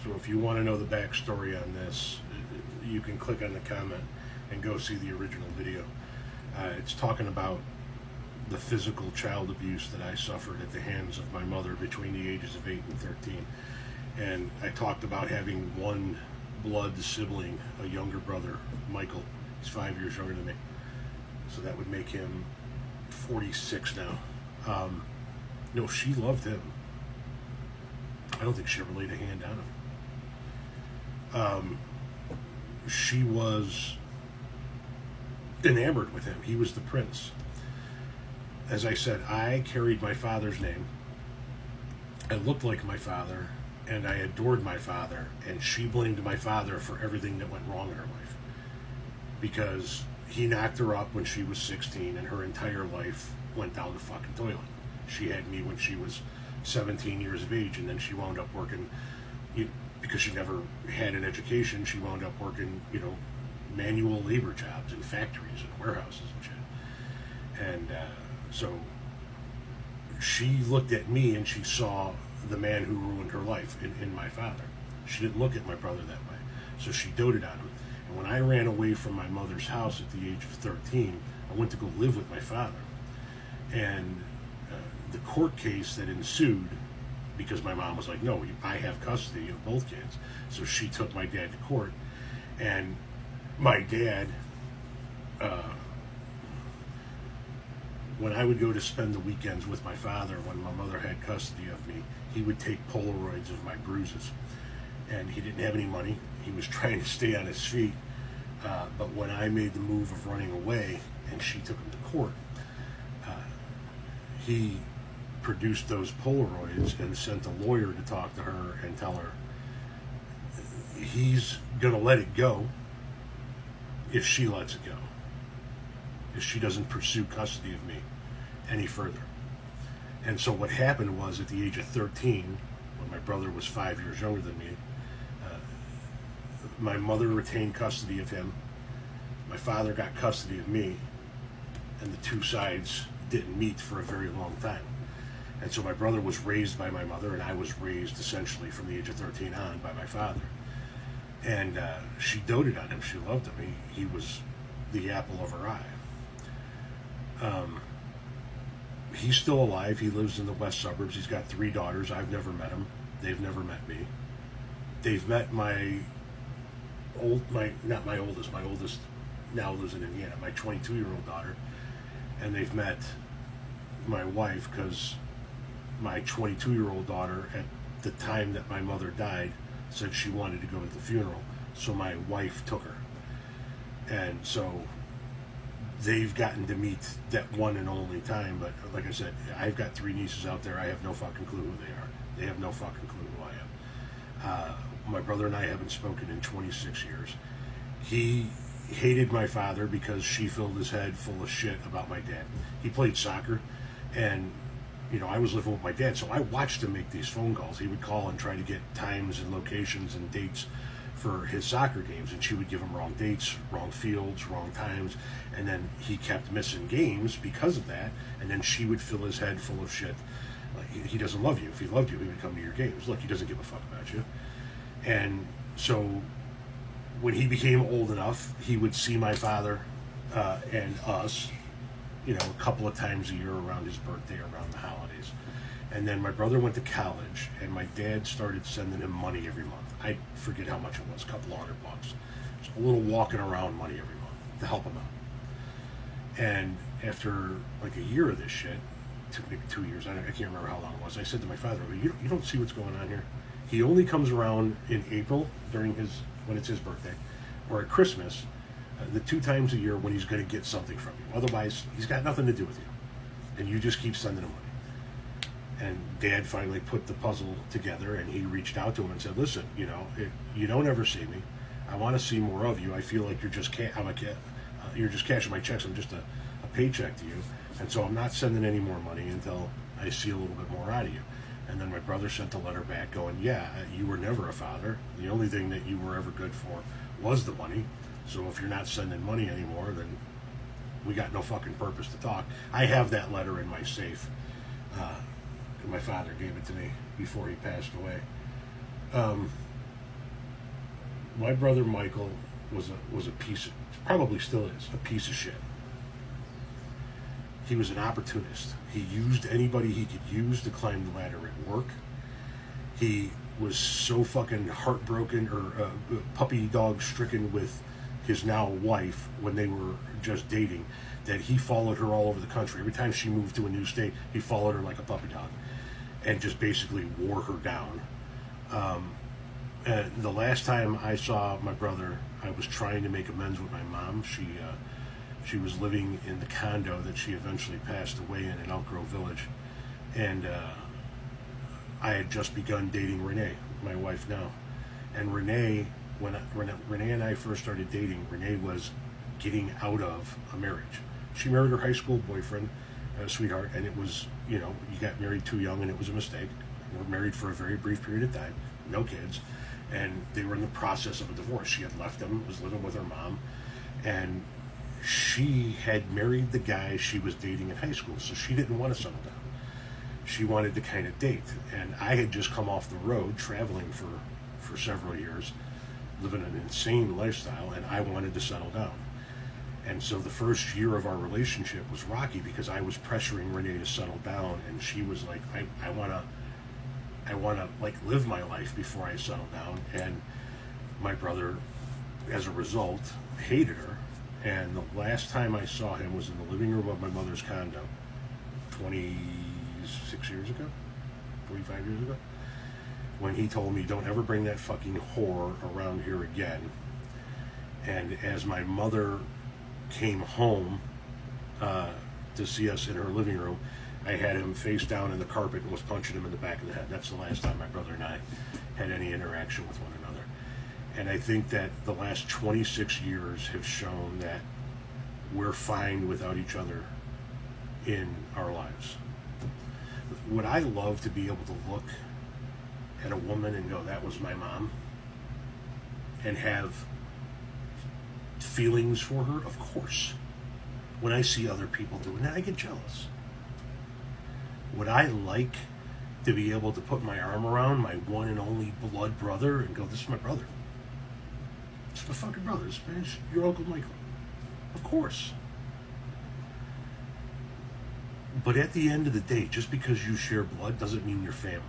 So if you want to know the backstory on this, you can click on the comment and go see the original video. It's talking about the physical child abuse that I suffered at the hands of my mother between the ages of 8 and 13. And I talked about having one blood sibling, a younger brother, Michael. He's 5 years younger than me. So that would make him 46 now. No, she loved him. I don't think she ever laid a hand on him. She was enamored with him. He was the prince. As I said, I carried my father's name. I looked like my father, and I adored my father, and she blamed my father for everything that went wrong in her life. Because he knocked her up when she was 16, and her entire life went down the fucking toilet. She had me when she was 17 years of age, and then she wound up working, because she never had an education, she wound up working, manual labor jobs in factories and warehouses and shit. And so she looked at me and she saw the man who ruined her life in my father. She didn't look at my brother that way. So she doted on him. And when I ran away from my mother's house at the age of 13, I went to go live with my father. And the court case that ensued, because my mom was like, no, I have custody of both kids. So she took my dad to court. And my dad, when I would go to spend the weekends with my father, when my mother had custody of me, he would take Polaroids of my bruises. And he didn't have any money. He was trying to stay on his feet. But when I made the move of running away and she took him to court, he produced those Polaroids and sent a lawyer to talk to her and tell her he's going to let it go if she lets it go, if she doesn't pursue custody of me any further. And so what happened was, at the age of 13, when my brother was 5 years younger than me, my mother retained custody of him, my father got custody of me, and the two sides didn't meet for a very long time. And so my brother was raised by my mother, and I was raised essentially from the age of 13 on by my father. And she doted on him. She loved him. He was the apple of her eye. He's still alive. He lives in the west suburbs. He's got 3 daughters. I've never met him. They've never met me. They've met my oldest now lives in Indiana, my 22-year-old daughter. And they've met my wife, because my 22-year-old daughter, at the time that my mother died, said she wanted to go to the funeral, so my wife took her. And so they've gotten to meet that one and only time. But like I said, I've got 3 nieces out there. I have no fucking clue who they are. They have no fucking clue who I am. My brother and I haven't spoken in 26 years. He hated my father because she filled his head full of shit about my dad. He played soccer, and I was living with my dad, so I watched him make these phone calls. He would call and try to get times and locations and dates for his soccer games, and she would give him wrong dates, wrong fields, wrong times, and then he kept missing games because of that, and then she would fill his head full of shit. Like, he doesn't love you. If he loved you, he would come to your games. Look, he doesn't give a fuck about you. And so when he became old enough, he would see my father and us, a couple of times a year around his birthday, around the holidays. And then my brother went to college, and my dad started sending him money every month. I forget how much it was, a couple $100. Just a little walking around money every month to help him out. And after like a year of this shit, took maybe 2 years, I can't remember how long it was, I said to my father, you don't see what's going on here? He only comes around in April when it's his birthday, or at Christmas, the 2 times a year when he's going to get something from you. Otherwise, he's got nothing to do with you. And you just keep sending him money. And Dad finally put the puzzle together, and he reached out to him and said, listen, you don't ever see me. I want to see more of you. I feel like you're just cashing my checks. I'm just a paycheck to you. And so I'm not sending any more money until I see a little bit more out of you. And then my brother sent a letter back going, yeah, you were never a father. The only thing that you were ever good for was the money. So if you're not sending money anymore, then we got no fucking purpose to talk. I have that letter in my safe. My father gave it to me before he passed away. My brother Michael was a piece of, probably still is, a piece of shit. He was an opportunist. He used anybody he could use to climb the ladder at work. He was so fucking heartbroken or puppy dog stricken with his now wife when they were just dating that he followed her all over the country. Every time she moved to a new state, he followed her like a puppy dog and just basically wore her down. And the last time I saw my brother, I was trying to make amends with my mom. She was living in the condo that she eventually passed away in Elk Grove Village. And I had just begun dating Renee, my wife now. And Renee, when Renee and I first started dating, Renee was getting out of a marriage. She married her high school boyfriend, sweetheart, and it was, you got married too young and it was a mistake. We were married for a very brief period of time, no kids, and they were in the process of a divorce. She had left him, was living with her mom, and she had married the guy she was dating in high school, so she didn't want to settle down. She wanted to kind of date, and I had just come off the road traveling for several years, living an insane lifestyle, and I wanted to settle down. And so the first year of our relationship was rocky because I was pressuring Renee to settle down, and she was like, I wanna like live my life before I settle down. And my brother, as a result, hated her. And the last time I saw him was in the living room of my mother's condo 26 years ago, 45 years ago, when he told me, don't ever bring that fucking whore around here again. And as my mother came home to see us in her living room, I had him face down in the carpet and was punching him in the back of the head. That's the last time my brother and I had any interaction with one another. And I think that the last 26 years have shown that we're fine without each other in our lives. Would I love to be able to look at a woman and go, that was my mom, and have feelings for her? Of course. When I see other people doing that, I get jealous. Would I like to be able to put my arm around my one and only blood brother and go, this is my brother? It's my fucking brother. It's your Uncle Michael. Of course. But at the end of the day, just because you share blood doesn't mean you're family.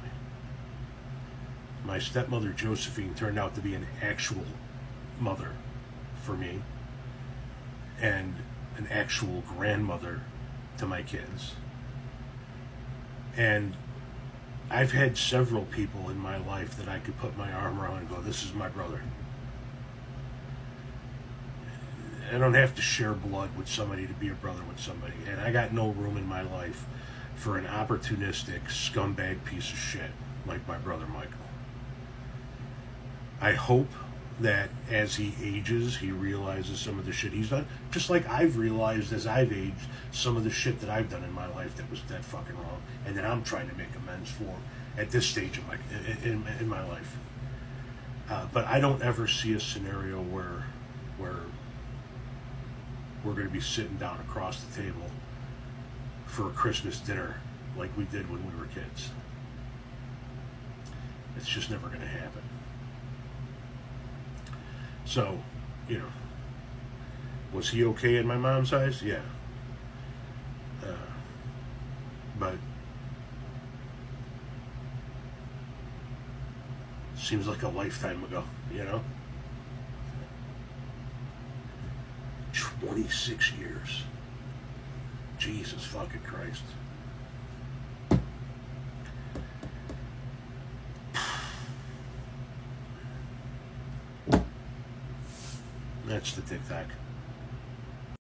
My stepmother, Josephine, turned out to be an actual mother for me and an actual grandmother to my kids. And I've had several people in my life that I could put my arm around and go, this is my brother. I don't have to share blood with somebody to be a brother with somebody. And I got no room in my life for an opportunistic scumbag piece of shit like my brother Michael. I hope that as he ages, he realizes some of the shit he's done, just like I've realized as I've aged some of the shit that I've done in my life that was dead fucking wrong, and that I'm trying to make amends for at this stage of in my life. But I don't ever see a scenario where we're going to be sitting down across the table for a Christmas dinner like we did when we were kids. It's just never going to happen. So, was he okay in my mom's eyes? Yeah. But seems like a lifetime ago, 26 years. Jesus fucking Christ. That's the TikTok.